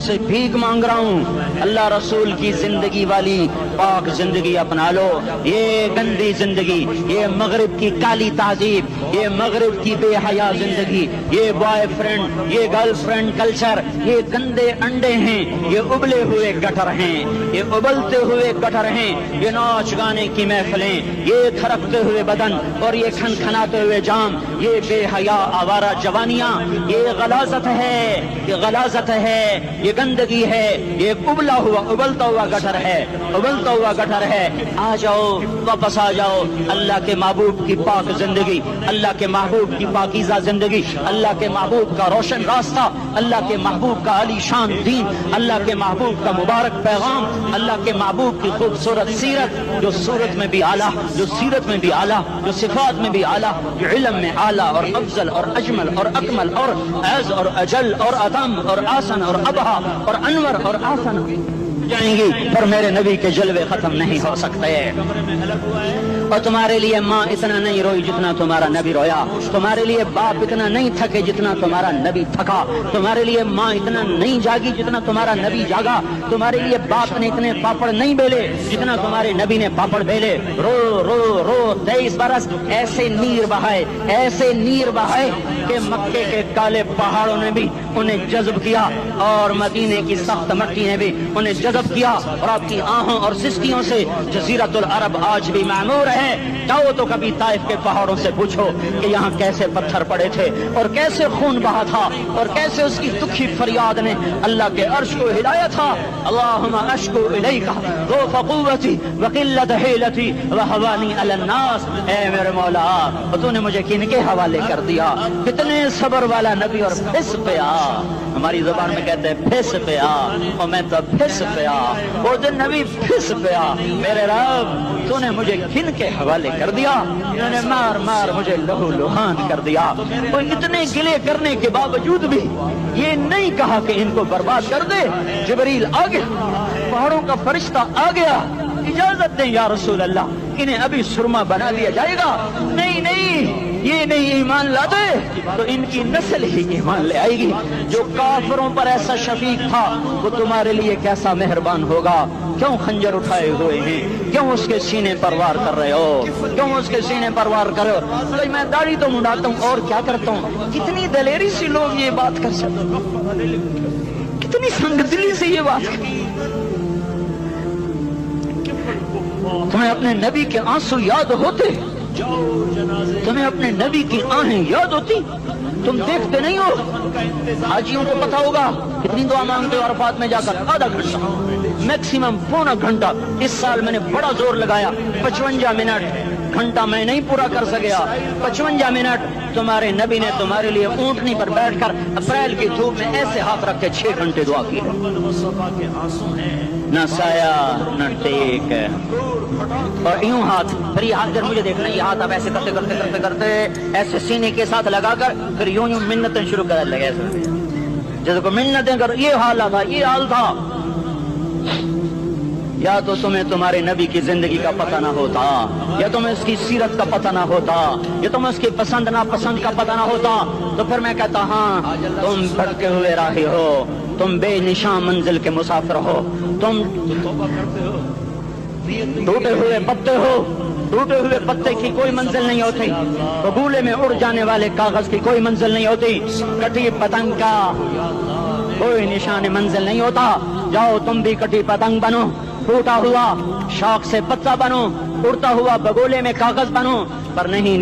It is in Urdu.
سے بھیک مانگ رہا ہوں، اللہ رسول کی زندگی والی پاک زندگی اپنا لو۔ یہ گندی زندگی، یہ مغرب کی کالی تہذیب، یہ مغرب کی بے حیا زندگی، یہ بوائے فرینڈ، یہ گرل فرینڈ کلچر، یہ گندے انڈے ہیں، یہ ابلے ہوئے گٹر ہیں، یہ ابلتے ہوئے گٹر ہیں، یہ ناچ گانے کی محفلیں، یہ تھرکتے ہوئے بدن اور یہ کھنکھناتے ہوئے جام، یہ بے حیا آوارہ جوانیاں، یہ غلاظت ہے، یہ غلاظت ہے، یہ گندگی ہے، یہ ابلا ہوا ابلتا ہوا گٹر ہے، ابلتا ہوا گٹر ہے۔ آ جاؤ، واپس آ جاؤ اللہ کے محبوب کی پاک زندگی، اللہ کے محبوب کی پاکیزہ زندگی، اللہ کے محبوب کا روشن راستہ، اللہ کے محبوب کا علی شان دین، اللہ کے محبوب کا مبارک پیغام، اللہ کے محبوب کی خوبصورت سیرت، جو صورت میں بھی اعلیٰ، جو سیرت میں بھی اعلیٰ، جو صفات میں بھی اعلیٰ، جو علم میں اعلیٰ اور افضل اور اجمل اور اکمل اور اعز اور اجل اور ادم اور آسن اور ابہا اور انور اور آسن جائیں گی، پر میرے نبی کے جلوے ختم نہیں ہو سکتے۔ اور تمہارے لیے ماں اتنا نہیں روئی جتنا تمہارا نبی رویا، تمہارے لیے باپ اتنا نہیں تھکے جتنا تمہارا نبی تھکا، تمہارے لیے ماں اتنا نہیں جاگی جتنا تمہارا نبی جاگا، تمہارے لیے باپ نے اتنے پاپڑ نہیں بیلے جتنا تمہارے نبی نے پاپڑ بیلے۔ رو رو رو 23 برس ایسے نیر بہائے، ایسے نیر بہائے کہ مکے کے کالے پہاڑوں نے بھی انہیں جذب کیا اور مدینے کی سخت مٹی نے بھی انہیں جذب کیا، اور آپ کی آہوں اور سسکیوں سے جزیرۃ العرب آج بھی معمور ہے۔ جاؤ تو کبھی طائف کے پہاڑوں سے پوچھو کہ یہاں کیسے پتھر پڑے تھے اور کیسے خون بہا تھا اور کیسے اس کی دکھی فریاد نے اللہ کے عرش کو ہلایا تھا۔ اللہم اشکو الیک ضعف قوتی وقلت حیلتی وہوانی علی الناس۔ اے میرے مولا، تو نے مجھے کن کے حوالے کر دیا؟ کتنے صبر والا نبی، اور پھس پیا، ہماری زبان میں کہتے ہیں پھس پیا، اور میں تو پھس پیا، وہ دن نبی پھس پیا۔ میرے رب، تو نے مجھے کن کے حوالے کر دیا؟ انہوں نے مار مار مجھے لہو لہان کر دیا۔ وہ اتنے گلے کرنے کے باوجود بھی یہ نہیں کہا کہ ان کو برباد کر دے۔ جبریل آ گیا، پہاڑوں کا فرشتہ آ گیا، اجازت دیں یا رسول اللہ، انہیں ابھی سرما بنا دیا جائے گا۔ نہیں نہیں، یہ نہیں ایمان لا دے تو ان کی نسل ہی ایمان لے آئے گی۔ جو کافروں پر ایسا شفیق تھا وہ تمہارے لیے کیسا مہربان ہوگا۔ کیوں خنجر اٹھائے ہوئے ہیں؟ کیوں اس کے سینے پر وار کر رہے ہو؟ کیوں اس کے سینے پر وار کر رہے ہو؟ بھائی میں داڑھی تو منڈاتا ہوں اور کیا کرتا ہوں۔ کتنی دلیری سے لوگ یہ بات کر سکتے، کتنی سنگ دلی سے یہ بات کر۔ تمہیں اپنے نبی کے آنسو یاد ہوتے؟ تمہیں اپنے نبی کی آہیں یاد ہوتی؟ تم دیکھتے نہیں ہو؟ حاجیوں کو پتا ہوگا کتنی دعا مانگتے ہو عرفات میں جا کر؟ آدھا گھنٹہ، میکسیمم پونا گھنٹہ۔ اس سال میں نے بڑا زور لگایا، 55 منٹ، گھنٹہ میں نہیں پورا کر سکیا، 55 منٹ تمہارے نبی نے تمہارے لیے اونٹنی پر بیٹھ کر اپریل کی دھوپ میں ایسے ہاتھ رکھ کے 6 گھنٹے دعا کی۔ نہ سایہ نہ ٹیک، اور یوں ہاتھ، پھر یہ ہاتھ مجھے دیکھنا، یہ ہاتھ اب ایسے کرتے کرتے کرتے کرتے ایسے سینے کے ساتھ لگا کر پھر یوں یوں منتیں شروع کر لگے، جیسے کو منتیں کر۔ یہ حال تھا، یہ حال تھا۔ یا تو تمہیں تمہارے نبی کی زندگی کا پتہ نہ ہوتا، یا تمہیں اس کی سیرت کا پتہ نہ ہوتا، یا تمہیں اس کی پسند ناپسند کا پتہ نہ ہوتا، تو پھر میں کہتا ہاں تم بھٹکے ہوئے راہی ہو، تم بے نشان منزل کے مسافر ہو، تم ٹوٹے ہوئے پتے ہو۔ ٹوٹے ہوئے پتے کی کوئی منزل نہیں ہوتی، بگولے میں اڑ جانے والے کاغذ کی کوئی منزل نہیں ہوتی، کٹی پتنگ کا کوئی نشان منزل نہیں ہوتا۔ جاؤ تم بھی کٹی پتنگ بنو، ٹوٹا ہوا شوق سے پتا بنو، اڑتا ہوا بگولے میں کاغذ بنو، پر نہیں